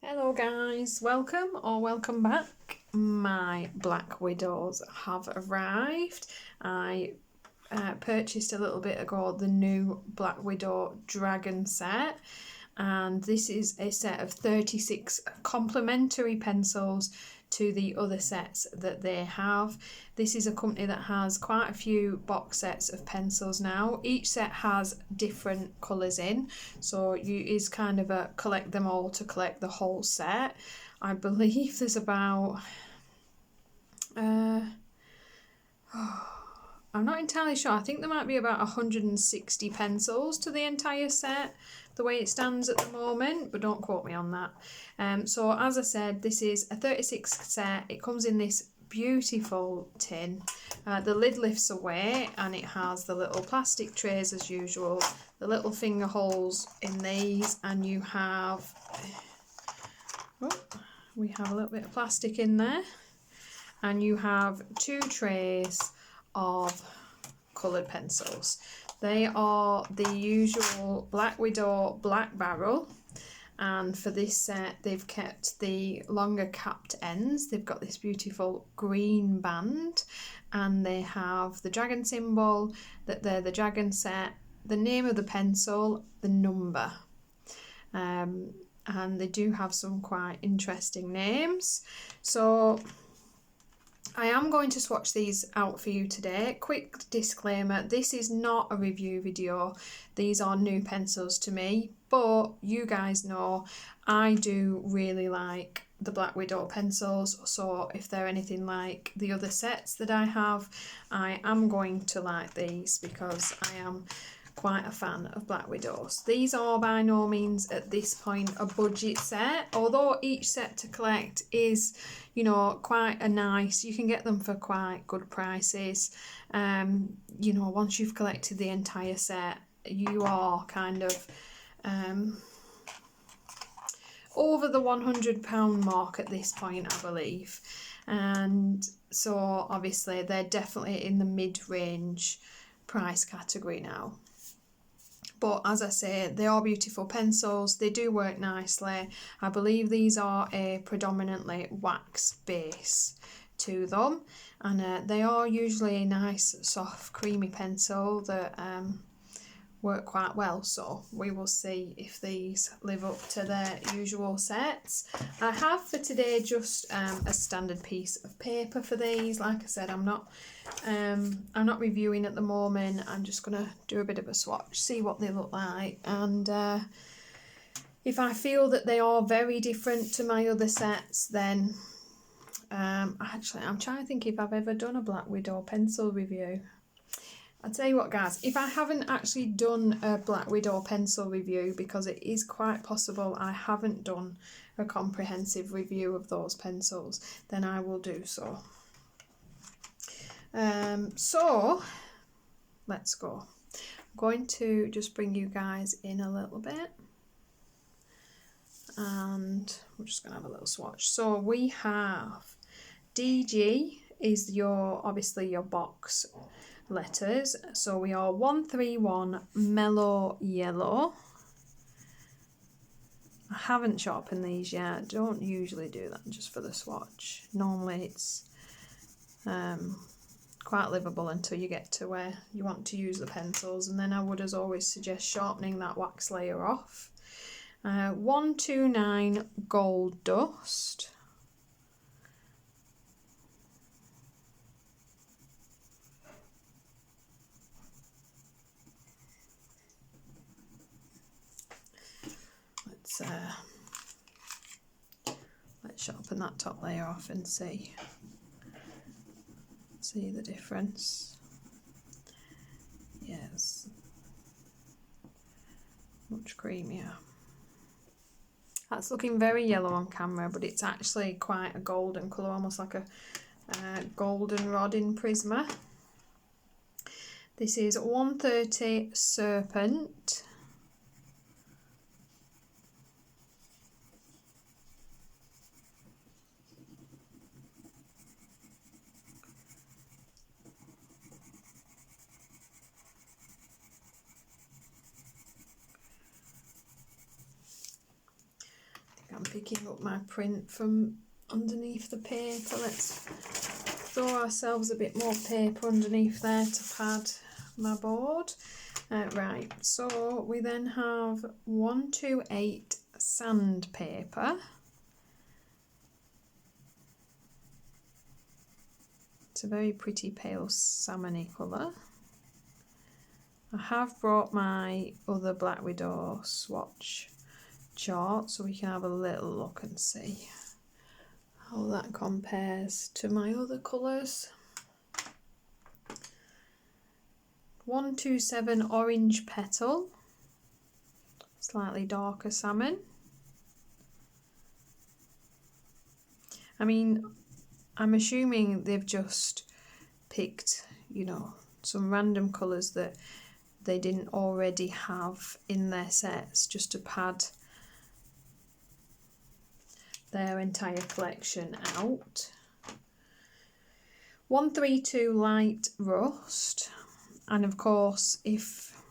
Hello guys, welcome or welcome back. My Black Widows have arrived. I purchased a little bit ago the new Black Widow Dragon set, and this is a set of 36 complementary pencils to the other sets that they have. This is a company that has quite a few box sets of pencils now. Each set has different colours in, so you is kind of a collect them all to collect the whole set. I believe there's about I'm not entirely sure. I think there might be about 160 pencils to the entire set, the way it stands at the moment, but don't quote me on that. So as I said, this is a 36 set. It comes in this beautiful tin. The lid lifts away and it has the little plastic trays as usual, the little finger holes in these, and you have, we have a little bit of plastic in there, and you have two trays of coloured pencils. They are the usual Black Widow Black Barrel, and for this set they've kept the longer capped ends. They've got this beautiful green band, and they have the dragon symbol, that they're the dragon set, the name of the pencil, the number, and they do have some quite interesting names. So I am going to swatch these out for you today. Quick disclaimer, this is not a review video. These are new pencils to me, but you guys know I do really like the Black Widow pencils, so if they're anything like the other sets that I have, I am going to like these because I am quite a fan of Black Widows. These are by no means at this point a budget set, although each set to collect is, you know, quite a nice, you can get them for quite good prices. You know, once you've collected the entire set, you are kind of over the £100 mark at this point, I believe. And so obviously they're definitely in the mid-range price category now. But as I say, they are beautiful pencils. They do work nicely. I believe these are a predominantly wax base to them, and they are usually a nice soft creamy pencil that work quite well, so we will see if these live up to their usual sets. I have for today just a standard piece of paper for these. Like I said, I'm not reviewing at the moment. I'm just gonna do a bit of a swatch, see what they look like, and if I feel that they are very different to my other sets, then actually I'm trying to think if I've ever done a Black Widow pencil review. I'll tell you what guys, if I haven't actually done a Black Widow pencil review, because it is quite possible I haven't done a comprehensive review of those pencils, then I will do so. So let's go. I'm going to just bring you guys in a little bit, and we're just going to have a little swatch. So we have DG is your, obviously your box letters, so we are 131 Mellow Yellow. I haven't sharpened these yet. I don't usually do that just for the swatch. Normally it's quite livable until you get to where you want to use the pencils, and then I would as always suggest sharpening that wax layer off. 129 Gold Dust. Let's sharpen that top layer off and see the difference. Yes, much creamier. That's looking very yellow on camera, but it's actually quite a golden colour, almost like a golden rod in Prisma. This is 130 Serpent. I'm picking up my print from underneath the paper. Let's throw ourselves a bit more paper underneath there to pad my board. Right, so we then have 128 sandpaper. It's a very pretty pale salmony colour. I have brought my other Black Widow swatch chart so we can have a little look and see how that compares to my other colours. 127 orange petal, slightly darker salmon. I mean, I'm assuming they've just picked, you know, some random colours that they didn't already have in their sets just to pad their entire collection out. 132 light rust, and of course if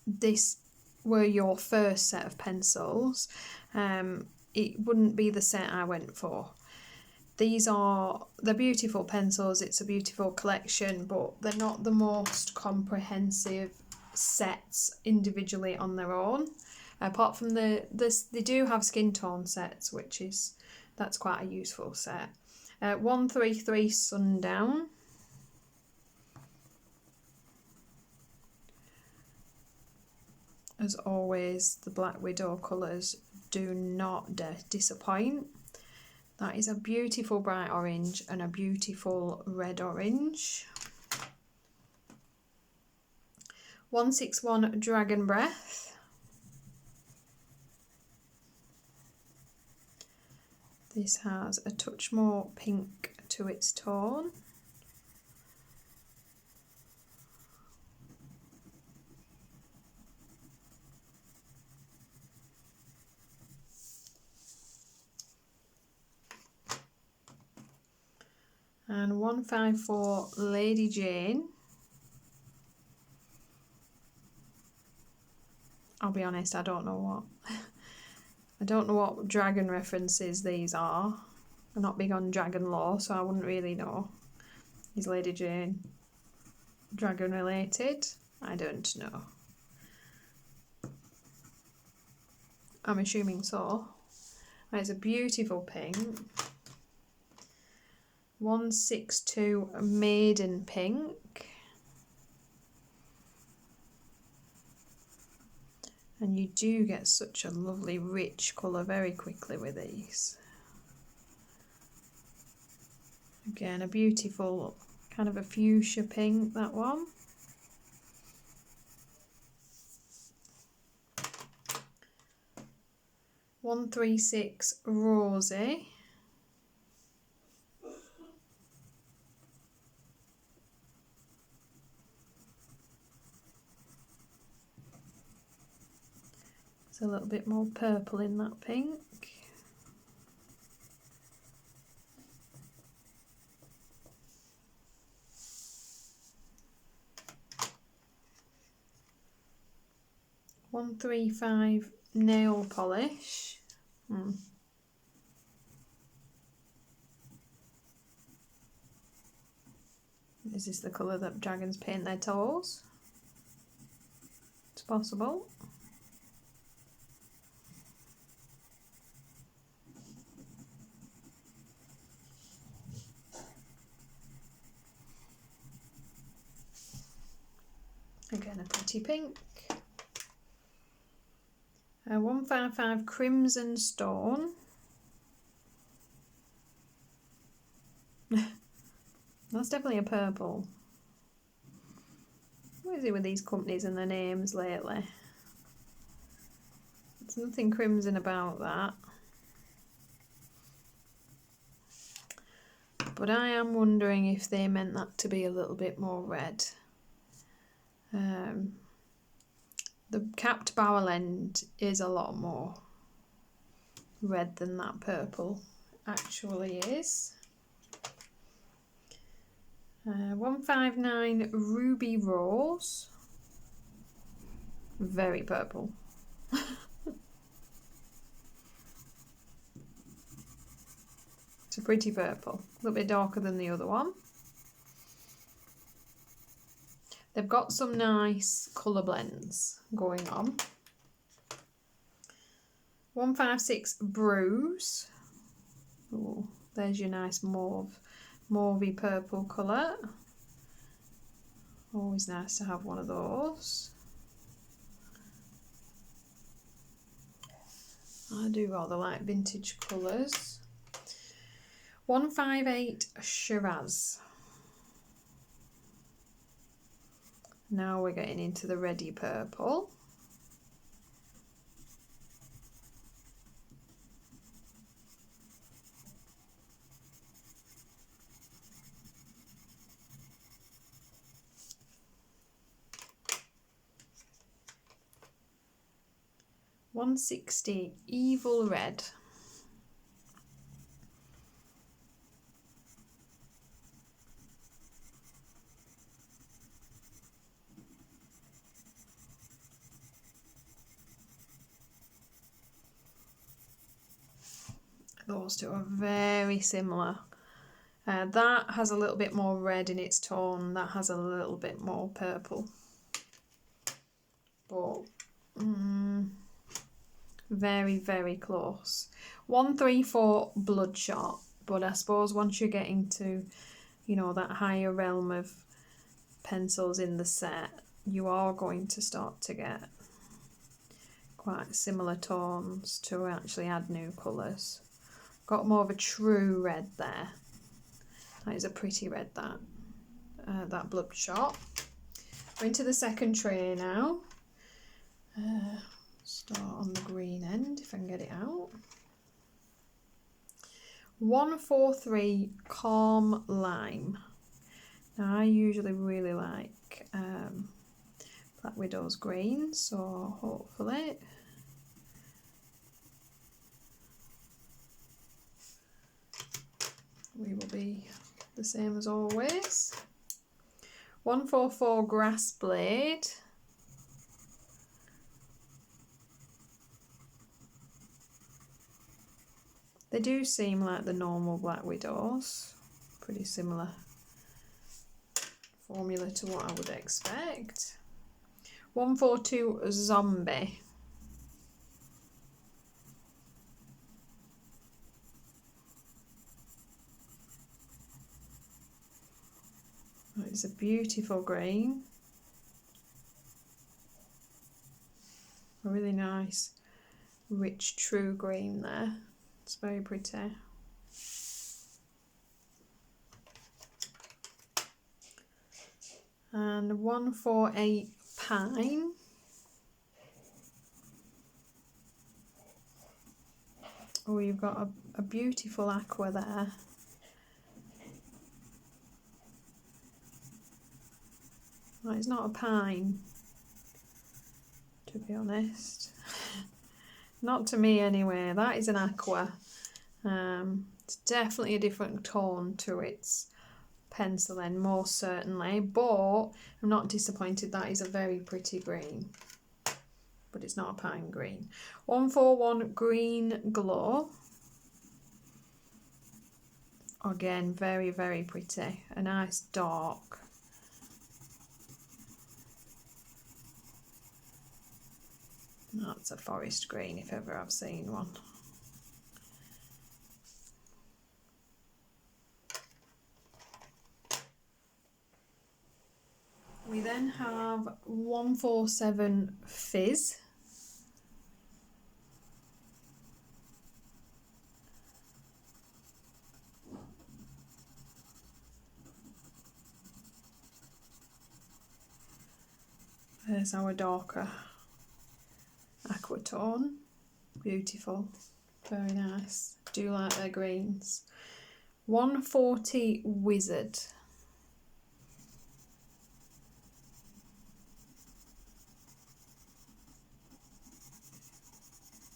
this were your first set of pencils, it wouldn't be the set I went for. They're beautiful pencils, it's a beautiful collection, but they're not the most comprehensive sets individually on their own. Apart from they do have skin tone sets, that's quite a useful set. 133 Sundown. As always, the Black Widow colours do not disappoint. That is a beautiful bright orange and a beautiful red orange. 161 Dragon Breath. This has a touch more pink to its tone. And 154 Lady Jane. I'll be honest, I don't know what dragon references these are. I'm not big on dragon lore, so I wouldn't really know. Is Lady Jane dragon related? I don't know. I'm assuming so. It's a beautiful pink. 162 Maiden Pink. And you do get such a lovely rich colour very quickly with these. Again, a beautiful kind of a fuchsia pink, that one. .136 Rosy. It's a little bit more purple in that pink. .135 Nail Polish. Is this the colour that dragons paint their toes? It's possible. Again, a pretty pink. 155 Crimson Stone. That's definitely a purple. What is it with these companies and their names lately? There's nothing crimson about that. But I am wondering if they meant that to be a little bit more red. The capped barrel end is a lot more red than that purple actually is. 159 Ruby Rose. Very purple. It's a pretty purple, a little bit darker than the other one. They've got some nice colour blends going on. 156 Bruise. Oh, there's your nice mauvey purple colour. Always nice to have one of those. I do rather like vintage colours. 158 Shiraz. Now we're getting into the reddy purple. .160 Evil Red. Those two are very similar. That has a little bit more red in its tone. That has a little bit more purple. But very, very close. 134 Bloodshot. But I suppose once you get into, you know, that higher realm of pencils in the set, you are going to start to get quite similar tones to actually add new colours. Got more of a true red there. That is a pretty red, that Bloodshot. We're into the second tray now. Start on the green end if I can get it out. 143 Calm Lime. Now I usually really like Black Widow's green, so hopefully we will be the same as always. 144 Grass Blade. They do seem like the normal Black Widows. Pretty similar formula to what I would expect. 142 Zombie. It's a beautiful green. A really nice, rich, true green there. It's very pretty. And 148 Pine. Oh, you've got a beautiful aqua there. Well, it's not a pine, to be honest. Not to me anyway. That is an aqua. It's definitely a different tone to its pencil end, most certainly. But I'm not disappointed. That is a very pretty green. But it's not a pine green. 141 Green Glow. Again, very, very pretty. A nice dark. That's a forest green if ever I've seen one. We then have 147 Fizz. There's our darker aqua tone. Beautiful, very nice. Do like their greens. 140 Wizard.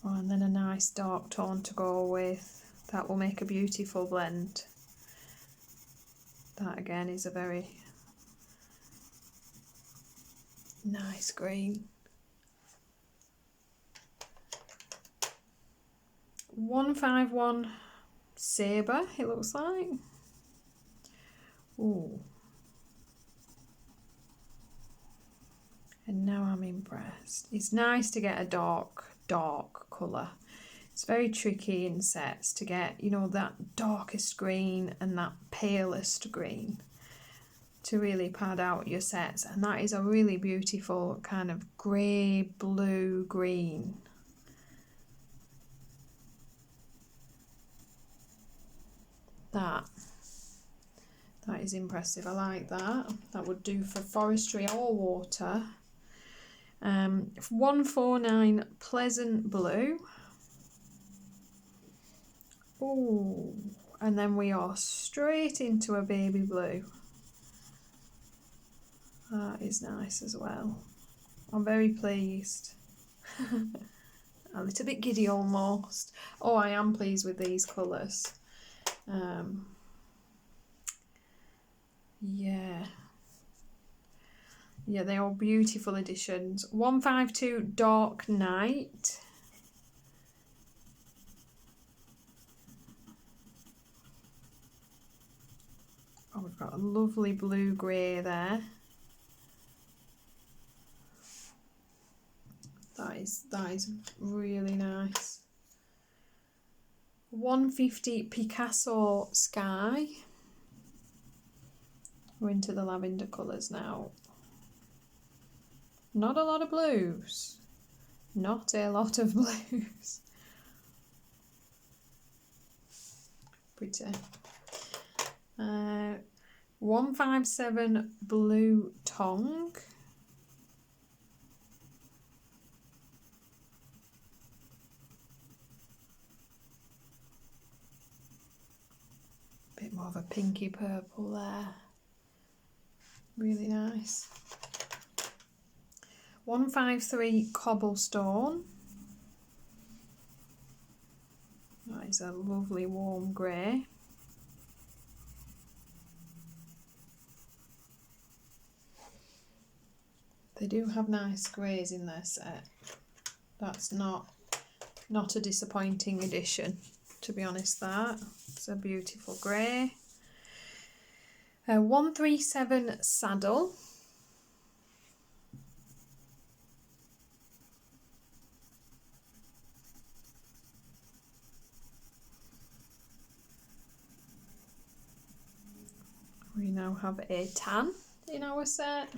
Oh, and then a nice dark tone to go with. That will make a beautiful blend. That again is a very nice green. 151 Sabre, it looks like. Ooh. And now I'm impressed. It's nice to get a dark colour. It's very tricky in sets to get, you know, that darkest green and that palest green to really pad out your sets. And that is a really beautiful kind of grey, blue, green. That is impressive. I like that. That would do for forestry or water. 149 Pleasant Blue. Oh, and then we are straight into a baby blue. That is nice as well. I'm very pleased. A little bit giddy almost. Oh, I am pleased with these colours. Yeah, they are beautiful additions. 152 Dark Night. Oh, we've got a lovely blue grey there. That is really nice. 150 Picasso Sky. We're into the lavender colours now. Not a lot of blues. Not a lot of blues. Pretty. 157 Blue Tongue. Bit more of a pinky purple there. Really nice. 153 Cobblestone. That is a lovely warm grey. They do have nice greys in their set. That's not a disappointing addition, to be honest. That it's a beautiful grey. 137 Saddle. We now have a tan in our set.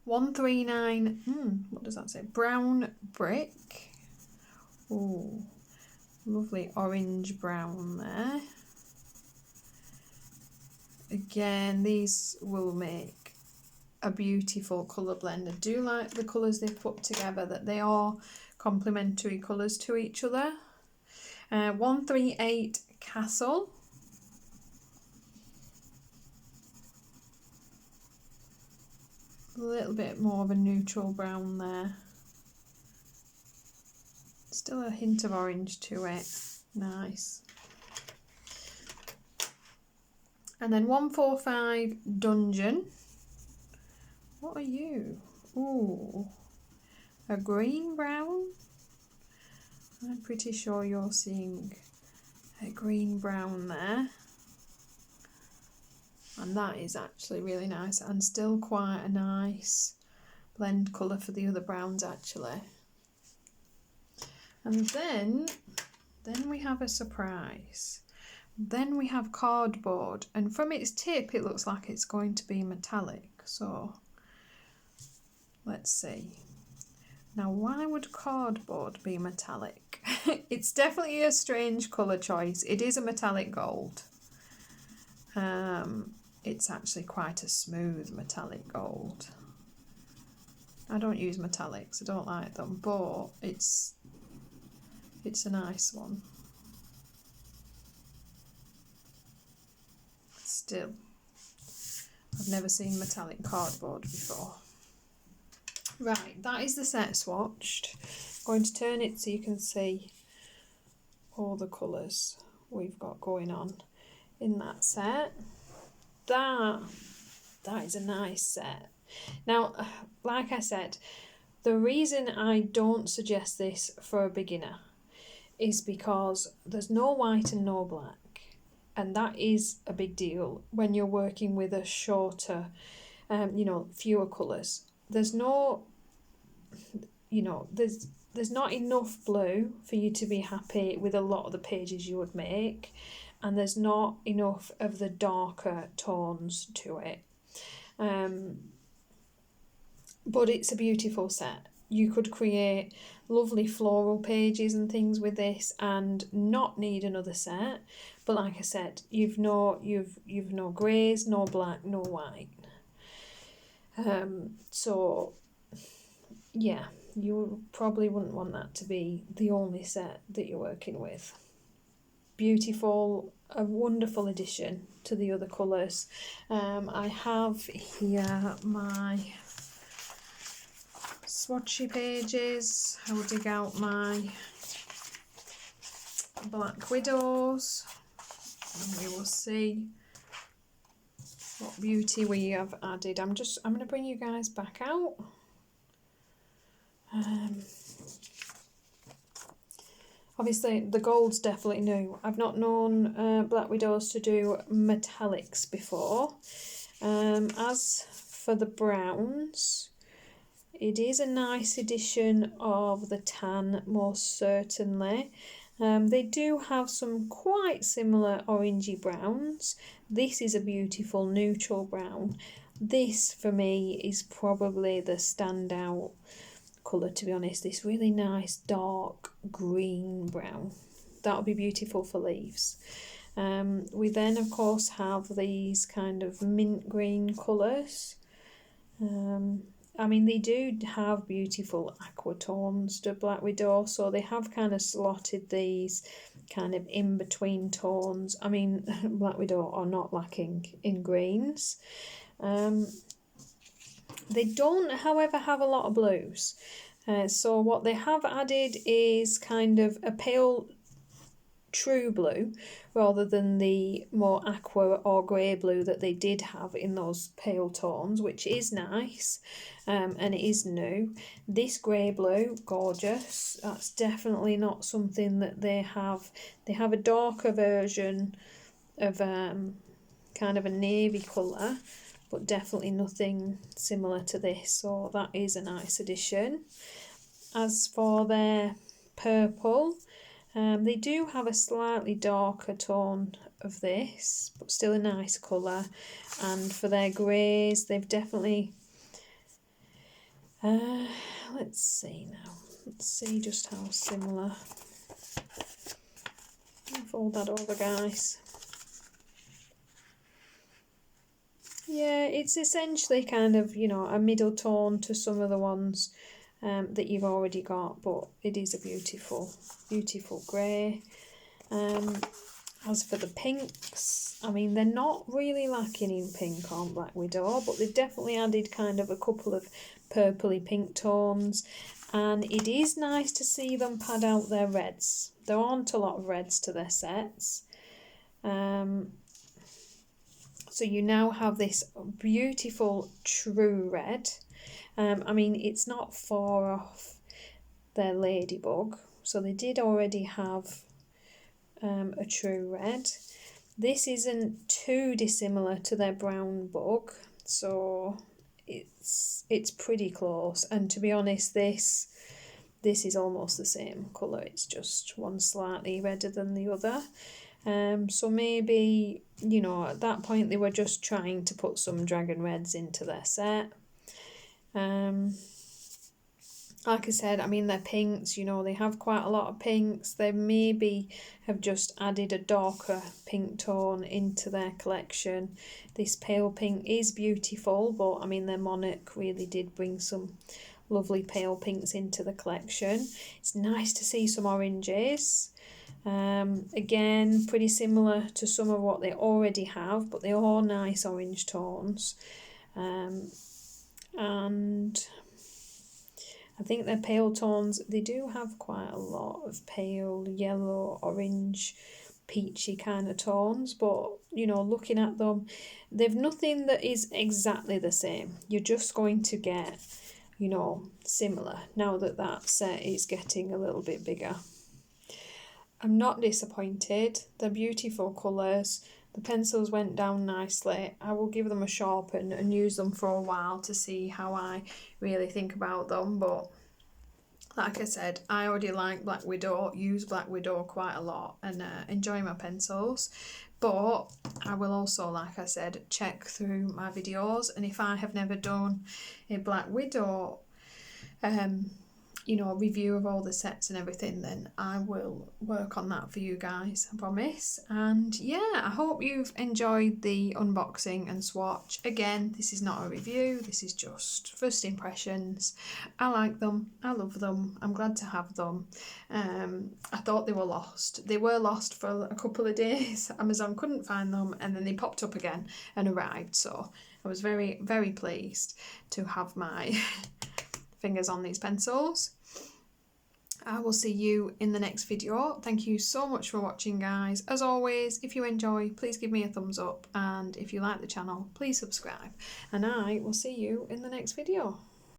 139, what does that say? Brown Brick. Oh, lovely orange brown there. Again, these will make a beautiful colour blend. I do like the colours they've put together, that they are complementary colours to each other. 138 Castle. A little bit more of a neutral brown there. Still a hint of orange to it. Nice. And then 145 Dungeon. What are you? Ooh, a green brown? I'm pretty sure you're seeing a green brown there. And that is actually really nice and still quite a nice blend colour for the other browns actually. And then we have a surprise. Then we have Cardboard, and from its tip it looks like it's going to be metallic, so let's see. Now why would Cardboard be metallic? It's definitely a strange colour choice. It is a metallic gold. It's actually quite a smooth metallic gold. I don't use metallics, I don't like them, but it's a nice one. Still, I've never seen metallic cardboard before. Right, that is the set swatched. I'm going to turn it so you can see all the colours we've got going on in that set. That is a nice set. Now, like I said, the reason I don't suggest this for a beginner is because there's no white and no black, and that is a big deal when you're working with a shorter, fewer colours. There's no, there's not enough blue for you to be happy with a lot of the pages you would make, and there's not enough of the darker tones to it. But it's a beautiful set. You could create lovely floral pages and things with this and not need another set. But like I said, you've no greys, no black, no white. So yeah, you probably wouldn't want that to be the only set that you're working with. Beautiful, a wonderful addition to the other colours. I have here my Swatchy Pages. I will dig out my Black Widows and we will see what beauty we have added. I'm going to bring you guys back out. Obviously the gold's definitely new. I've not known Black Widows to do metallics before. As for the browns, it is a nice addition of the tan, most certainly. They do have some quite similar orangey browns. This is a beautiful neutral brown. This, for me, is probably the standout colour, to be honest. This really nice dark green brown. That'll be beautiful for leaves. We then, of course, have these kind of mint green colours. I mean, they do have beautiful aqua tones to Black Widow, so they have kind of slotted these kind of in-between tones. I mean, Black Widow are not lacking in greens. They don't, however, have a lot of blues. So what they have added is kind of a pale true blue rather than the more aqua or grey blue that they did have in those pale tones, which is nice, and it is new. This grey blue, gorgeous. That's definitely not something that they have. They have a darker version of kind of a navy colour, but definitely nothing similar to this, so that is a nice addition. As for their purple, they do have a slightly darker tone of this, but still a nice colour. And for their greys, they've definitely... let's see now. Let's see just how similar. Fold that over, guys. Yeah, it's essentially kind of, a middle tone to some of the ones that you've already got, but it is a beautiful, beautiful grey. As for the pinks, I mean, they're not really lacking in pink on Black Widow, but they've definitely added kind of a couple of purpley pink tones, and it is nice to see them pad out their reds. There aren't a lot of reds to their sets. So you now have this beautiful true red. I mean, it's not far off their ladybug, so they did already have a true red. This isn't too dissimilar to their brown bug, so it's pretty close. And to be honest, this is almost the same colour. It's just one slightly redder than the other. So maybe, at that point they were just trying to put some dragon reds into their set. Like I said, I mean, they're pinks, they have quite a lot of pinks. They maybe have just added a darker pink tone into their collection. This pale pink is beautiful, but I mean, their Monarch really did bring some lovely pale pinks into the collection. It's nice to see some oranges. Again, pretty similar to some of what they already have, but they are nice orange tones. And I think their pale tones, they do have quite a lot of pale yellow, orange, peachy kind of tones, but looking at them, they've nothing that is exactly the same. You're just going to get similar now that set is getting a little bit bigger. I'm not disappointed. They're beautiful colours. The pencils went down nicely. I will give them a sharpen and use them for a while to see how I really think about them. But like I said, I already like Black Widow, use Black Widow quite a lot and enjoy my pencils. But I will also, like I said, check through my videos, and if I have never done a Black Widow you know, review of all the sets and everything, then I will work on that for you guys, I promise. And yeah, I hope you've enjoyed the unboxing and swatch. Again, this is not a review, this is just first impressions. I like them, I love them, I'm glad to have them. I thought they were lost. They were lost for a couple of days. Amazon couldn't find them, and then they popped up again and arrived, so I was very, very pleased to have my fingers on these pencils. I will see you in the next video. Thank you so much for watching, guys. As always, if you enjoy, please give me a thumbs up, and if you like the channel, please subscribe, and I will see you in the next video.